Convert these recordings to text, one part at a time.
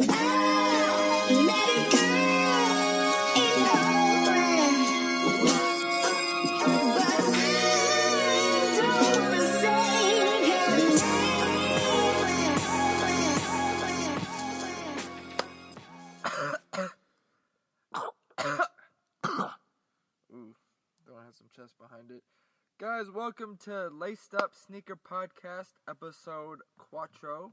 Some chest behind it. Guys, welcome to Laced Up Sneaker Podcast, episode Cuatro.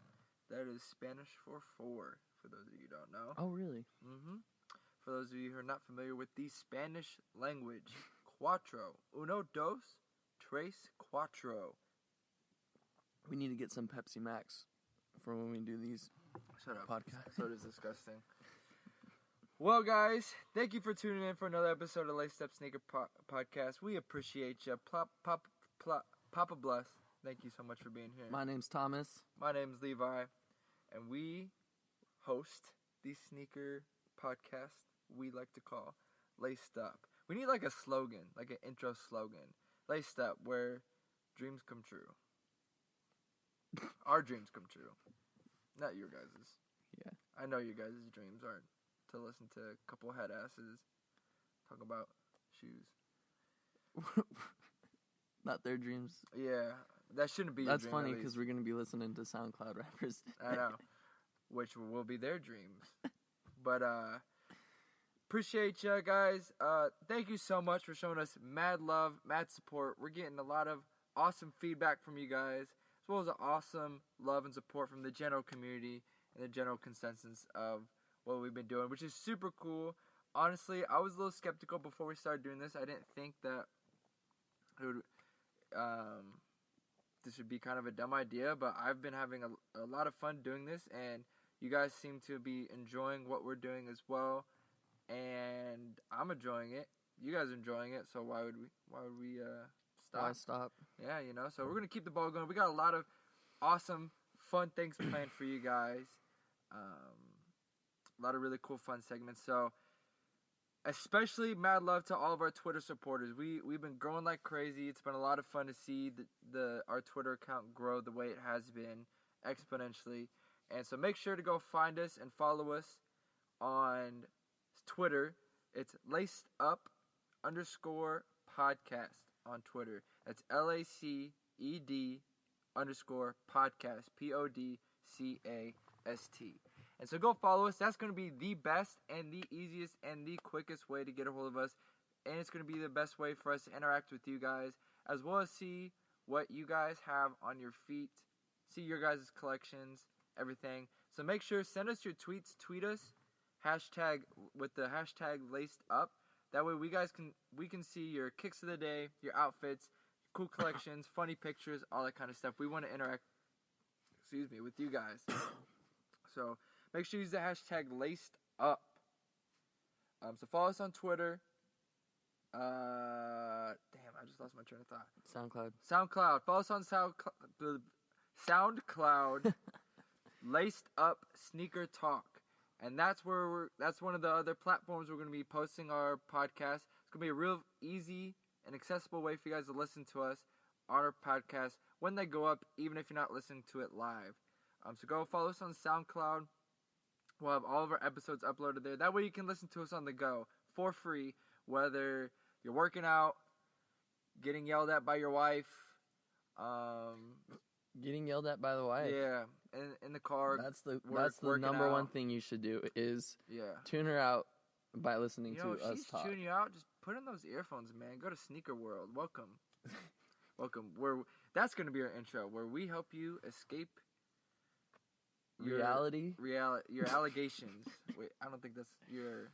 That is Spanish for four, for those of you who don't know. Oh, really? Mm-hmm. For those of you who are not familiar with the Spanish language, Cuatro. Uno, dos, tres, cuatro. We need to get some Pepsi Max for when we do these podcasts. So it is disgusting. Well, guys, thank you for tuning in for another episode of Laced Up Sneaker Podcast. We appreciate you. Papa bless. Thank you so much for being here. My name's Thomas. My name's Levi. And we host the sneaker podcast we like to call Laced Up. We need like a slogan, like an intro slogan. Laced Up, where dreams come true. Our dreams come true. Not your guys's. Yeah. I know your guys' dreams aren't to listen to a couple head asses talk about shoes. Not their dreams. Yeah, that shouldn't be That's your dream. That's funny because we're going to be listening to Soundcloud Rappers today. I know, which will be their dreams. But appreciate you guys. Thank you so much for showing us mad love, mad support. We're getting a lot of awesome feedback from you guys, as well as awesome love and support from the general community and the general consensus of what we've been doing, which is super cool. Honestly, I was a little skeptical before we started doing this. I didn't think that it would, this would be kind of a dumb idea, but I've been having a lot of fun doing this, and you guys seem to be enjoying what we're doing as well, and I'm enjoying it. You guys are enjoying it, so why would we stop? Why stop? Yeah, so we're gonna keep the ball going. We got a lot of awesome, fun things planned for you guys. A lot of really cool, fun segments. So, especially mad love to all of our Twitter supporters. We've been growing like crazy. It's been a lot of fun to see our Twitter account grow the way it has been exponentially. And so make sure to go find us and follow us on Twitter. It's LacedUp_podcast on Twitter. That's LACED_podcast. PODCAST. And so go follow us. That's going to be the best and the easiest and the quickest way to get a hold of us. And it's going to be the best way for us to interact with you guys, as well as see what you guys have on your feet, see your guys' collections, everything. So make sure, send us your tweets, tweet us, with the hashtag LacedUp. That way we can see your kicks of the day, your outfits, cool collections, funny pictures, all that kind of stuff. We want to interact, with you guys. So make sure you use the hashtag LacedUp. So follow us on Twitter. Damn, I just lost my train of thought. SoundCloud. Follow us on SoundCloud. Laced Up Sneaker Talk. And that's one of the other platforms we're going to be posting our podcast. It's going to be a real easy and accessible way for you guys to listen to us on our podcast when they go up, even if you're not listening to it live. So go follow us on SoundCloud. We'll have all of our episodes uploaded there. That way you can listen to us on the go for free, whether you're working out, getting yelled at by your wife. Getting yelled at by the wife. Yeah, in the car. That's the number one thing you should do is tune her out by listening to us talk. If she's tuning you out, just put in those earphones, man. Go to Sneaker World. Welcome. That's going to be our intro, where we help you escape your allegations. Wait, I don't think that's your...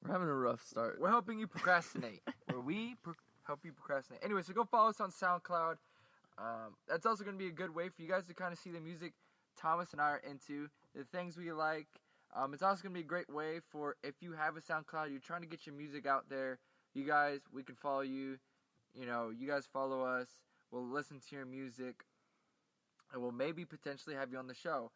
We're having a rough start. We're helping you procrastinate. Where we help you procrastinate. Anyway, so go follow us on SoundCloud. That's also going to be a good way for you guys to kind of see the music Thomas and I are into, the things we like. It's also going to be a great way for, if you have a SoundCloud, you're trying to get your music out there, you guys, we can follow you. You guys follow us. We'll listen to your music. And we'll maybe potentially have you on the show.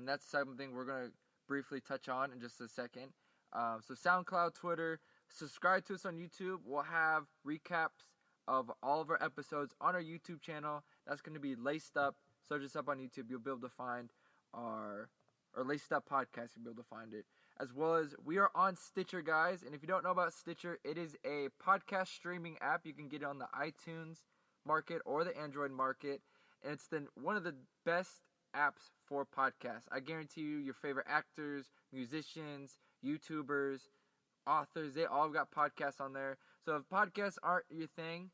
That's something we're going to briefly touch on in just a second. So SoundCloud, Twitter, subscribe to us on YouTube. We'll have recaps of all of our episodes on our YouTube channel. That's going to be Laced Up. Search us up on YouTube. You'll be able to find our or Laced Up Podcast, you'll be able to find it. As well as we are on Stitcher, guys. And if you don't know about Stitcher, it is a podcast streaming app. You can get it on the iTunes market or the Android market. And it's one of the best apps for podcasts. I guarantee you, your favorite actors, musicians, YouTubers, authors, they all got podcasts on there. So if podcasts aren't your thing,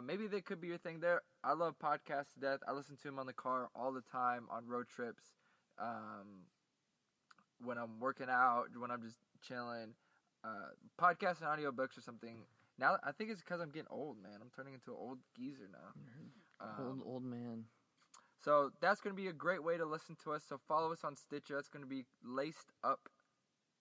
maybe they could be your thing there. I love podcasts to death. I listen to them on the car all the time, on road trips, when I'm working out, when I'm just chilling. Podcasts and audiobooks or something. Now, I think it's because I'm getting old, man. I'm turning into an old geezer now. Old man. So that's going to be a great way to listen to us. So follow us on Stitcher. That's going to be Laced Up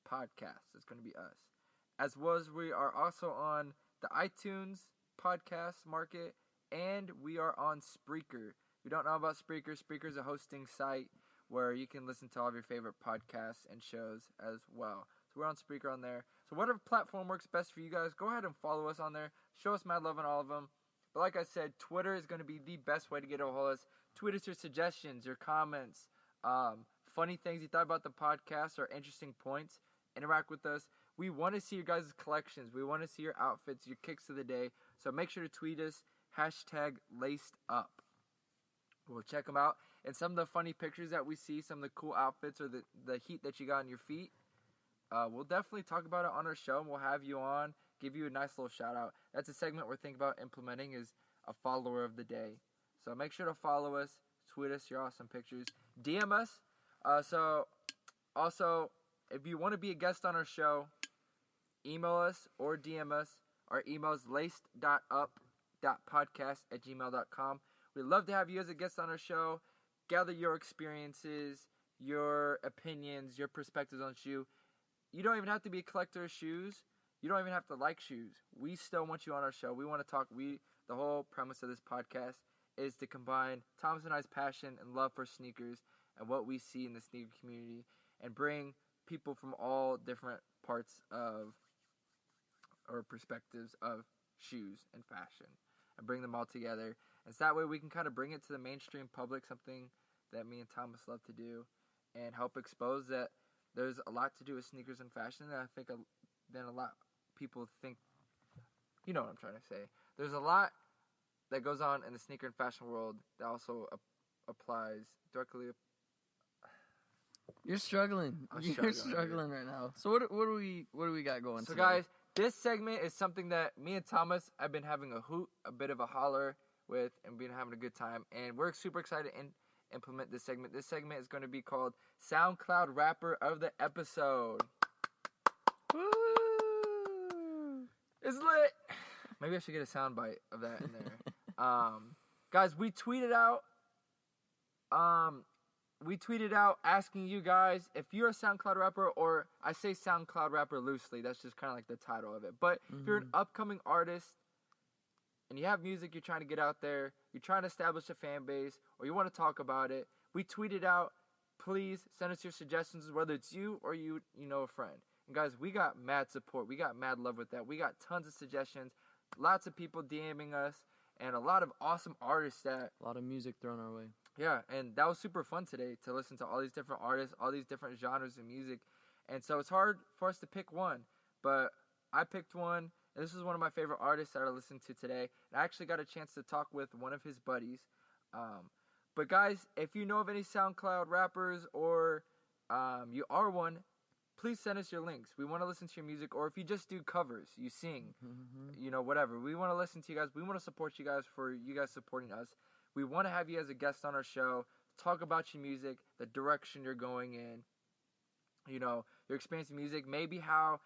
Podcast. It's going to be us. As well as we are also on the iTunes podcast market, and we are on Spreaker. If you don't know about Spreaker, Spreaker is a hosting site where you can listen to all of your favorite podcasts and shows as well. So we're on Spreaker on there. So whatever platform works best for you guys, go ahead and follow us on there. Show us mad love on all of them. But like I said, Twitter is going to be the best way to get a hold of us. Tweet us your suggestions, your comments, funny things you thought about the podcast, or interesting points. Interact with us. We want to see your guys' collections. We want to see your outfits, your kicks of the day. So make sure to tweet us, #LacedUp. We'll check them out. And some of the funny pictures that we see, some of the cool outfits, or the heat that you got on your feet, we'll definitely talk about it on our show, and we'll have you on, give you a nice little shout out. That's a segment we're thinking about implementing, is a follower of the day. So make sure to follow us, tweet us your awesome pictures, DM us. So also, if you want to be a guest on our show, email us or DM us. Our email is laced.up.podcast@gmail.com. We'd love to have you as a guest on our show. Gather your experiences, your opinions, your perspectives on shoe. You don't even have to be a collector of shoes. You don't even have to like shoes. We still want you on our show. We want to talk. The whole premise of this podcast is to combine Thomas and I's passion and love for sneakers and what we see in the sneaker community, and bring people from all different parts of, or perspectives of, shoes and fashion, and bring them all together. And so that way we can kind of bring it to the mainstream public, something that me and Thomas love to do, and help expose that there's a lot to do with sneakers and fashion. And I think then a lot of people think, you know what I'm trying to say. There's a lot that goes on in the sneaker and fashion world that also applies directly. You're struggling. You're struggling right now. So what do we got going? So today? guys, this segment is something that me and Thomas have been having a bit of a holler with, and been having a good time, and we're super excited to implement this segment. This segment is going to be called Soundcloud Rapper of the Episode. Woo! It's lit. Maybe I should get a soundbite of that in there. Guys, we tweeted out asking you guys if you're a SoundCloud rapper, or I say SoundCloud rapper loosely, that's just kind of like the title of it. But if you're an upcoming artist and you have music you're trying to get out there, you're trying to establish a fan base, or you want to talk about it, we tweeted out, please send us your suggestions, whether it's you or you know a friend. And guys, we got mad support. We got mad love with that. We got tons of suggestions, lots of people DMing us, and a lot of awesome artists a lot of music thrown our way. Yeah, and that was super fun today to listen to all these different artists, all these different genres of music. And so it's hard for us to pick one, but I picked one, and this is one of my favorite artists that I listened to today. And I actually got a chance to talk with one of his buddies. But guys, if you know of any SoundCloud rappers, or you are one, please send us your links. We want to listen to your music, or if you just do covers, you sing, whatever. We want to listen to you guys. We want to support you guys for you guys supporting us. We want to have you as a guest on our show, talk about your music, the direction you're going in, your experience in music, maybe how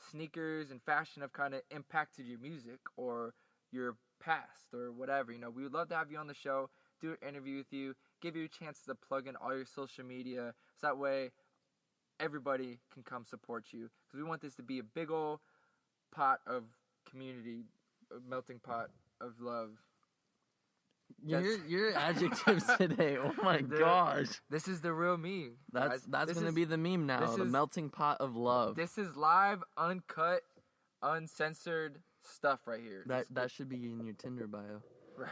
sneakers and fashion have kind of impacted your music or your past or whatever. We would love to have you on the show, do an interview with you, give you a chance to plug in all your social media, so that way everybody can come support you. Because we want this to be a big old pot of community, a melting pot of love. Your adjectives today. Oh my gosh. This is the real meme. That's going to be the meme now. The melting pot of love. This is live, uncut, uncensored stuff right here. That should be in your Tinder bio. Right.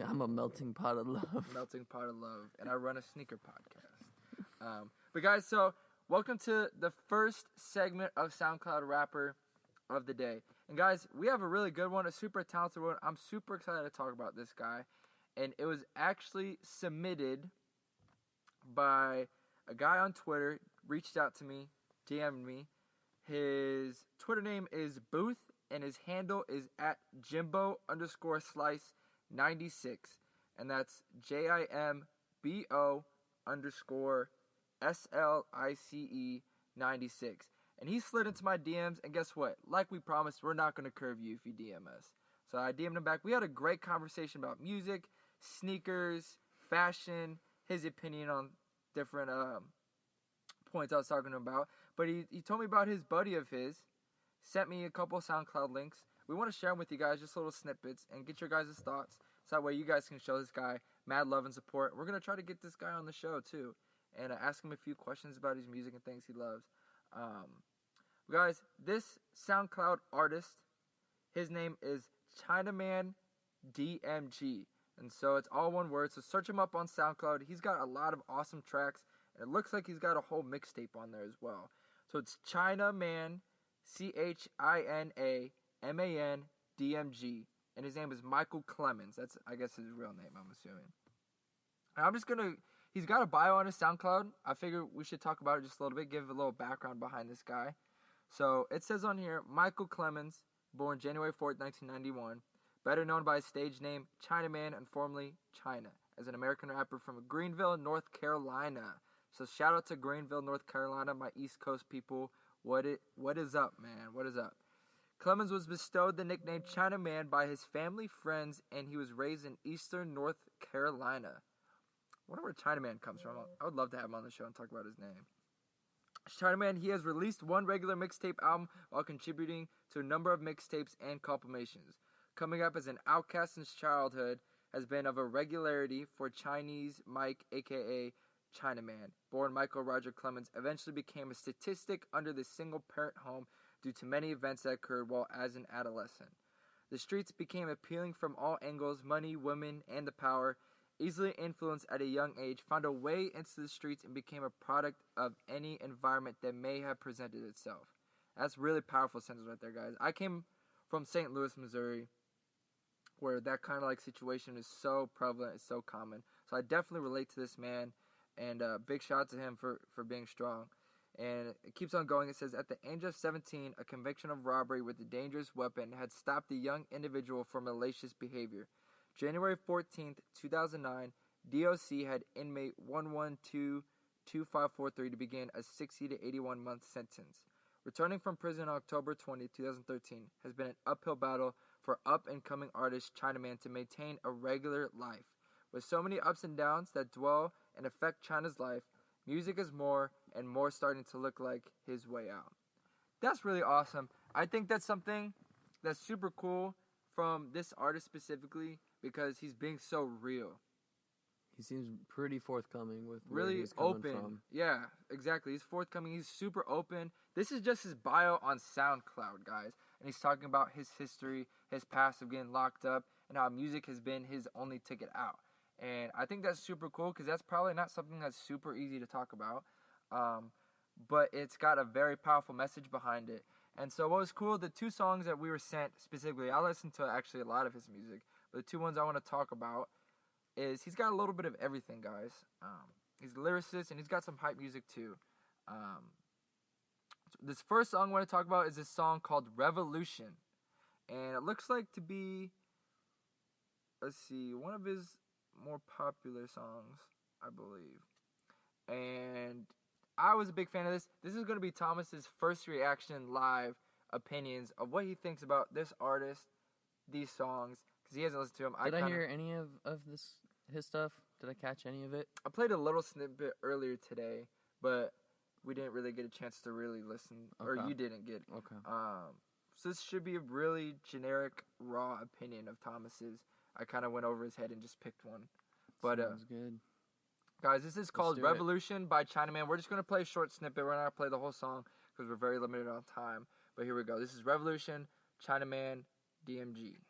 I'm a melting pot of love. Melting pot of love. And I run a sneaker podcast. But guys, so welcome to the first segment of Soundcloud Rapper of the day. And guys, we have a really good one, a super talented one. I'm super excited to talk about this guy. And it was actually submitted by a guy on Twitter, reached out to me, DM'd me. His Twitter name is Booth, and his handle is at Jimbo_Slice96. And that's JIMBO_SLICE96. And he slid into my DMs, and guess what? Like we promised, we're not going to curve you if you DM us. So I DM'd him back. We had a great conversation about music, sneakers, fashion, his opinion on different points I was talking about. But he told me about his buddy of his, sent me a couple SoundCloud links. We want to share them with you guys, just little snippets, and get your guys' thoughts. So that way you guys can show this guy mad love and support. We're going to try to get this guy on the show, too, and ask him a few questions about his music and things he loves. Guys, this SoundCloud artist, his name is Chinaman DMG. And so it's all one word. So search him up on SoundCloud. He's got a lot of awesome tracks. And it looks like he's got a whole mixtape on there as well. So it's Chinaman, CHINAMAN DMG. And his name is Michael Clemens. That's, I guess, his real name, I'm assuming. And I'm just going to, he's got a bio on his SoundCloud. I figure we should talk about it just a little bit, give a little background behind this guy. So it says on here, Michael Clemens, born January 4th, 1991. Better known by his stage name, Chinaman, and formerly China, as an American rapper from Greenville, North Carolina. So shout out to Greenville, North Carolina, my East Coast people. What is up, man? What is up? Clemens was bestowed the nickname Chinaman by his family, friends, and he was raised in eastern North Carolina. I wonder where Chinaman comes from. I would love to have him on the show and talk about his name. Chinaman, he has released one regular mixtape album while contributing to a number of mixtapes and compilations. Coming up as an outcast since childhood has been of a regularity for Chinese Mike, a.k.a. Chinaman. Born Michael Roger Clemens, eventually became a statistic under the single-parent home due to many events that occurred while as an adolescent. The streets became appealing from all angles, money, women, and the power. Easily influenced at a young age, found a way into the streets and became a product of any environment that may have presented itself. That's really powerful sentence right there, guys. I came from St. Louis, Missouri, where that kind of like situation is so prevalent, it's so common. So I definitely relate to this man, and big shout out to him for being strong. And it keeps on going. It says, at the age of 17, a conviction of robbery with a dangerous weapon had stopped the young individual from malicious behavior. January 14th, 2009, DOC had inmate 1122543 to begin a 60 to 81-month sentence. Returning from prison on October 20, 2013, has been an uphill battle for up-and-coming artist Chinaman to maintain a regular life. With so many ups and downs that dwell and affect China's life, music is more and more starting to look like his way out. That's really awesome. I think that's something that's super cool from this artist specifically because he's being so real. He seems pretty forthcoming with really where he's coming open. from. Yeah, exactly. He's forthcoming. He's super open. This is just his bio on SoundCloud, guys. And he's talking about his history, his past of getting locked up, and how music has been his only ticket out. And I think that's super cool because that's probably not something that's super easy to talk about. But it's got a very powerful message behind it. And so what was cool, the two songs that we were sent specifically, I listened to actually a lot of his music, but the two ones I want to talk about is he's got a little bit of everything, guys. He's a lyricist, and he's got some hype music, too. This first song I want to talk about is a song called Revolution. And it looks like to be, let's see, one of his more popular songs, I believe. And I was a big fan of this. This is going to be Thomas's first reaction live opinions of what he thinks about this artist, these songs, because he hasn't listened to them. Did I hear any of his stuff? Did I catch any of it? I played a little snippet earlier today, but we didn't really get a chance to really listen, or you didn't get. Okay. So this should be a really generic, raw opinion of Thomas's. I kind of went over his head and just picked one. But sounds good. Guys, this is called Revolution by Chinaman. We're just going to play a short snippet. We're not going to play the whole song because we're very limited on time. But here we go. This is Revolution, Chinaman, DMG.